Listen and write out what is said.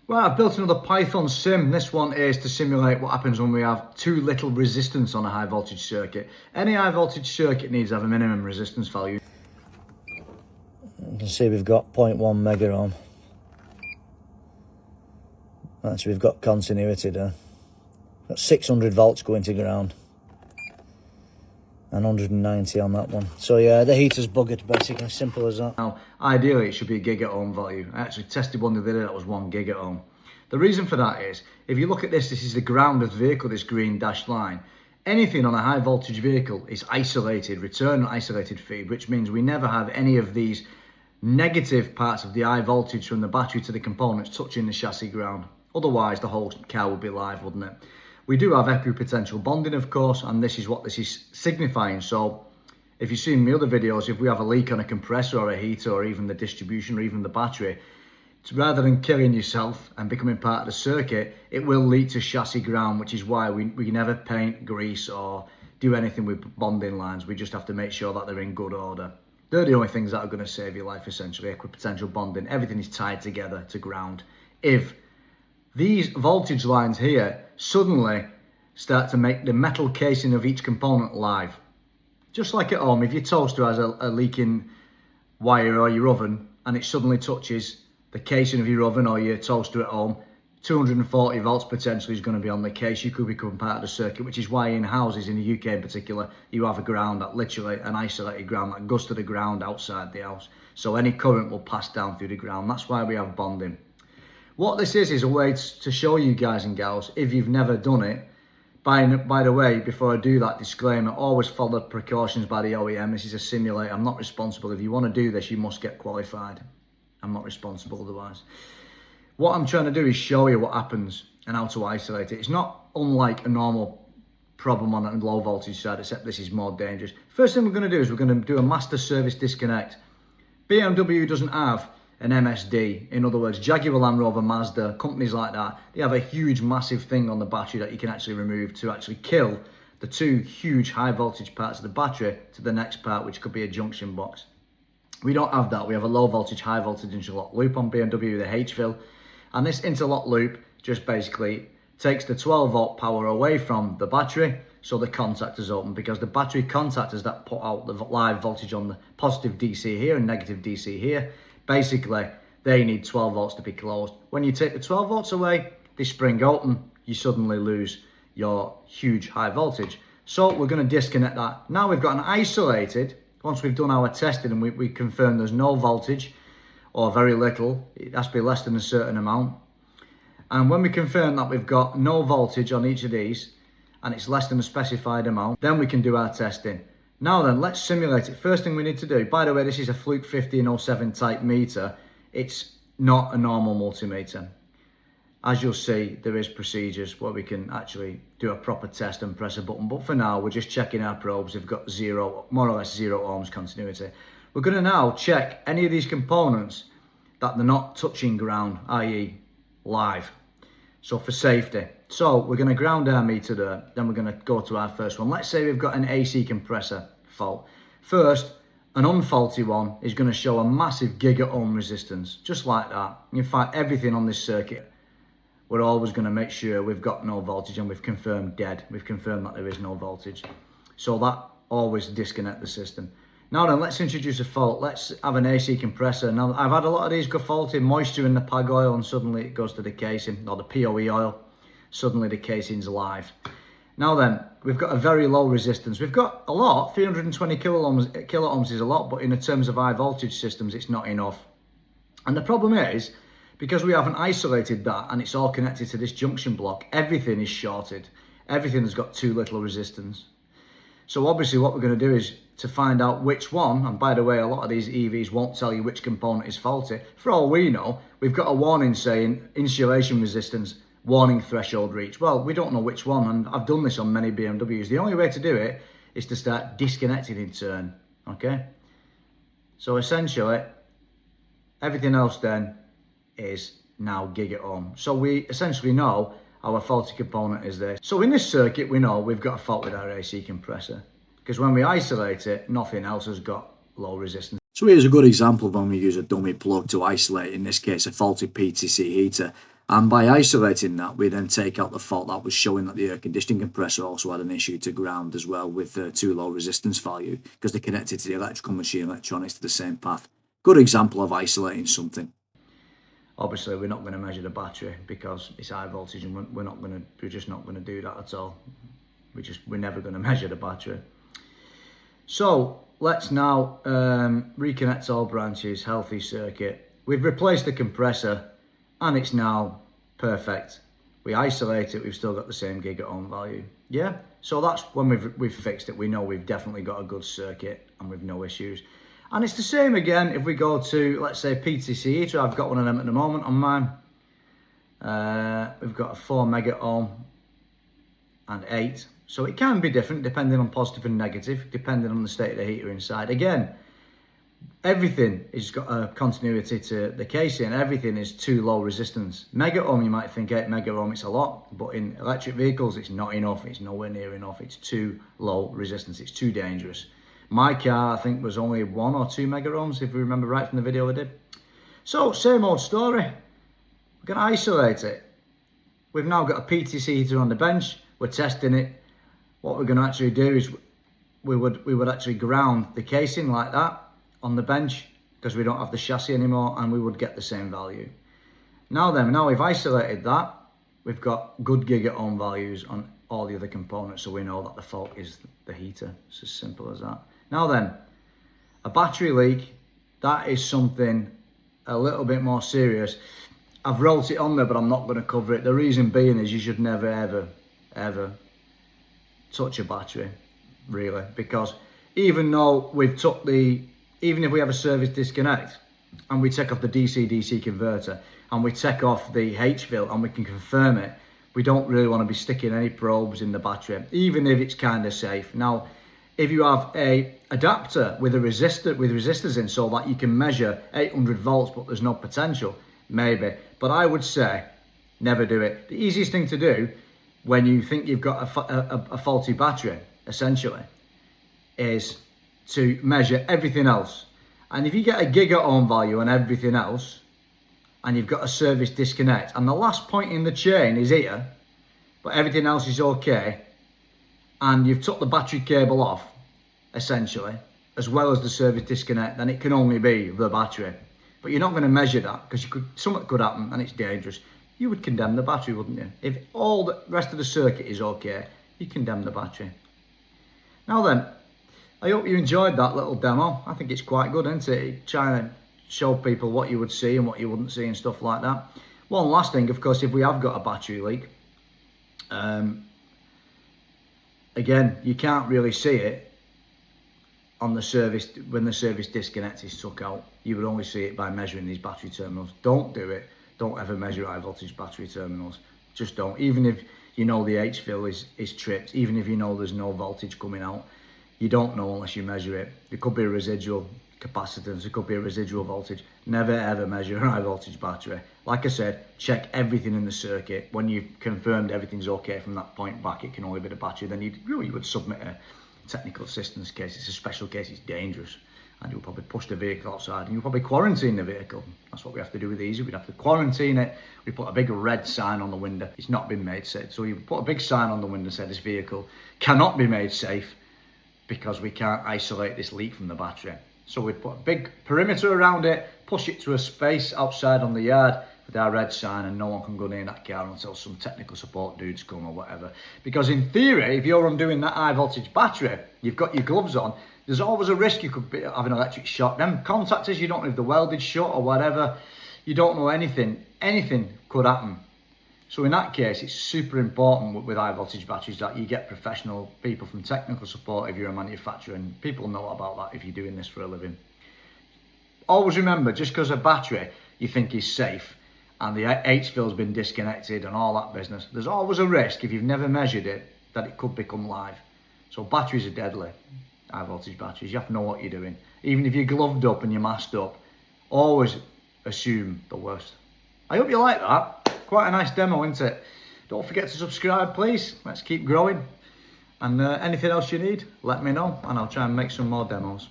Right, I've built another Python sim. This one is to simulate what happens when we have too little resistance on a high voltage circuit. Any high voltage circuit needs to have a minimum resistance value. You can see we've got 0.1 megaohm. Actually, we've got continuity there. Got 600 volts going to ground. And 190 on that one. So yeah, the heater's buggered, basically, simple as that. Now, ideally it should be a gigaohm value. I actually tested one the other day that was 1 gigaohm. The reason for that is, if you look at this is the ground of the vehicle, this green dashed line. Anything on a high voltage vehicle is isolated, return isolated feed, which means we never have any of these negative parts of the high voltage from the battery to the components touching the chassis ground. Otherwise, the whole car would be live, wouldn't it? We do have equipotential bonding, of course, and this is what this is signifying. So if you've seen my other videos, if we have a leak on a compressor or a heater or even the distribution or even the battery, it's rather than killing yourself and becoming part of the circuit, it will lead to chassis ground, which is why we never paint, grease or do anything with bonding lines. We just have to make sure that they're in good order. They're the only things that are going to save your life, essentially. Equipotential bonding, everything is tied together to ground. If these voltage lines here suddenly start to make the metal casing of each component live, just like at home, if your toaster has a leaking wire or your oven and it suddenly touches the casing of your oven or your toaster at home, 240 volts potentially is going to be on the case. You could become part of the circuit, which is why in houses in the UK in particular, you have a ground that literally, an isolated ground that goes to the ground outside the house. So any current will pass down through the ground. That's why we have bonding. What this is a way to show you guys and gals, if you've never done it. By the way, before I do that disclaimer, always follow precautions by the OEM. This is a simulator. I'm not responsible. If you want to do this, you must get qualified. I'm not responsible otherwise. What I'm trying to do is show you what happens and how to isolate it. It's not unlike a normal problem on a low voltage side, except this is more dangerous. First thing we're going to do is we're going to do a master service disconnect. BMW doesn't have an MSD. In other words, Jaguar, Land Rover, Mazda, companies like that, they have a huge massive thing on the battery that you can actually remove to actually kill the two huge high voltage parts of the battery to the next part, which could be a junction box. We don't have that. We have a low voltage, high voltage interlock loop on BMW, the H-fill. And this interlock loop just basically takes the 12 volt power away from the battery so the contactors open, because the battery contactors that put out the live voltage on the positive DC here and negative DC here, basically they need 12 volts to be closed. When you take the 12 volts away, they spring open, you suddenly lose your huge high voltage. So we're going to disconnect that. Now we've got an isolated, once we've done our testing and we confirm there's no voltage or very little, it has to be less than a certain amount. And when we confirm that we've got no voltage on each of these and it's less than a specified amount, then we can do our testing. Now then, let's simulate it. First thing we need to do, by the way, this is a Fluke 1507 type meter. It's not a normal multimeter. As you'll see, there is procedures where we can actually do a proper test and press a button. But for now, we're just checking our probes. They've got more or less zero ohms continuity. We're going to now check any of these components that they're not touching ground, i.e. live. So for safety. So we're going to ground our meter there. Then we're going to go to our first one. Let's say we've got an AC compressor fault. First, an unfaulty one is going to show a massive gigaohm resistance, just like that. In fact, everything on this circuit, we're always going to make sure we've got no voltage and we've confirmed dead. We've confirmed that there is no voltage. So that always disconnect the system. Now then, let's introduce a fault. Let's have an AC compressor. Now, I've had a lot of these go faulty, moisture in the PAG oil, and suddenly it goes to the casing, or the POE oil. Suddenly the casing's live. Now then, we've got a very low resistance. We've got a lot, 320 kiloohms is a lot, but in terms of high voltage systems, it's not enough. And the problem is, because we haven't isolated that and it's all connected to this junction block, everything is shorted. Everything has got too little resistance. So obviously what we're going to do is to find out which one, and by the way, a lot of these EVs won't tell you which component is faulty. For all we know, we've got a warning saying insulation resistance, warning threshold reach. Well, we don't know which one, and I've done this on many BMWs. The only way to do it is to start disconnecting in turn, okay? So essentially, everything else then is now gigaohm. So we essentially know our faulty component is this. So in this circuit, we know we've got a fault with our AC compressor, because when we isolate it, nothing else has got low resistance. So here's a good example of when we use a dummy plug to isolate, in this case, a faulty PTC heater. And by isolating that, we then take out the fault that was showing that the air conditioning compressor also had an issue to ground as well with too low resistance value, because they're connected to the electrical machine electronics to the same path. Good example of isolating something. Obviously, we're not going to measure the battery because it's high voltage, and we're just not going to do that at all. We're never going to measure the battery. So let's now reconnect all branches, healthy circuit. We've replaced the compressor and it's now perfect. We isolate it, we've still got the same gigaohm value. Yeah, so that's when we've fixed it. We know we've definitely got a good circuit and we've no issues. And it's the same again if we go to, let's say, PTC heater. I've got one of them at the moment on mine. We've got a 4 megaohm and 8. So it can be different depending on positive and negative, depending on the state of the heater inside. Again, everything has got a continuity to the casing. Everything is too low resistance. Megaohm, you might think 8 megaohm, it's a lot, but in electric vehicles, it's not enough. It's nowhere near enough. It's too low resistance. It's too dangerous. My car, I think, was only 1 or 2 megaohms, if you remember right from the video I did. So, same old story. We're going to isolate it. We've now got a PTC heater on the bench. We're testing it. What we're going to actually do is we would actually ground the casing like that on the bench, because we don't have the chassis anymore, and we would get the same value. Now we've isolated that, we've got good gigaohm values on all the other components, so we know that the fault is the heater. It's as simple as that. Now then, a battery leak, that is something a little bit more serious. I've wrote it on there, but I'm not going to cover it. The reason being is you should never ever touch a battery, really, because even if we have a service disconnect and we take off the DC-DC converter and we take off the H-fill and we can confirm it, we don't really want to be sticking any probes in the battery, even if it's kind of safe. Now, if you have a adapter with a resistor, with resistors in, so that you can measure 800 volts but there's no potential, maybe. But I would say never do it. The easiest thing to do when you think you've got a faulty battery, essentially, is to measure everything else. And if you get a gigaohm value on everything else, and you've got a service disconnect, and the last point in the chain is here, but everything else is okay, and you've took the battery cable off, essentially, as well as the service disconnect, then it can only be the battery. But you're not going to measure that, because something could happen and it's dangerous. You would condemn the battery, wouldn't you? If all the rest of the circuit is okay, you condemn the battery. Now then, I hope you enjoyed that little demo. I think it's quite good, isn't it? Trying to show people what you would see and what you wouldn't see and stuff like that. One last thing, of course, if we have got a battery leak, again, you can't really see it on the service when the service disconnect is took out. You would only see it by measuring these battery terminals. Don't do it. Don't ever measure high voltage battery terminals. Just don't. Even if you know the H-fill is tripped, even if you know there's no voltage coming out, you don't know unless you measure it. There could be a residual capacitance, there could be a residual voltage. Never ever measure a high voltage battery. Like I said, check everything in the circuit. When you've confirmed everything's okay from that point back, it can only be the battery, then you would submit a technical assistance case. It's a special case, it's dangerous. And you'll probably push the vehicle outside and you'll probably quarantine the vehicle. That's what we have to do with these. We'd have to quarantine it. We put a big red sign on the window. It's not been made safe. So you put a big sign on the window that says this vehicle cannot be made safe because we can't isolate this leak from the battery. So we'd put a big perimeter around it, push it to a space outside on the yard with our red sign, and no one can go near that car until some technical support dudes come or whatever. Because in theory, if you're undoing that high voltage battery, you've got your gloves on, there's always a risk you could have an electric shock. Them contactors, you don't know if they're welded shut or whatever. You don't know anything. Anything could happen. So in that case, it's super important with high voltage batteries that you get professional people from technical support if you're a manufacturer, and people know about that if you're doing this for a living. Always remember, just because a battery you think is safe and the H-fill's been disconnected and all that business, there's always a risk if you've never measured it that it could become live. So batteries are deadly. High voltage batteries, you have to know what you're doing. Even if you're gloved up and you're masked up, always assume the worst. I hope you like that. Quite a nice demo, isn't it? Don't forget to subscribe, please. Let's keep growing. And anything else you need, let me know and I'll try and make some more demos.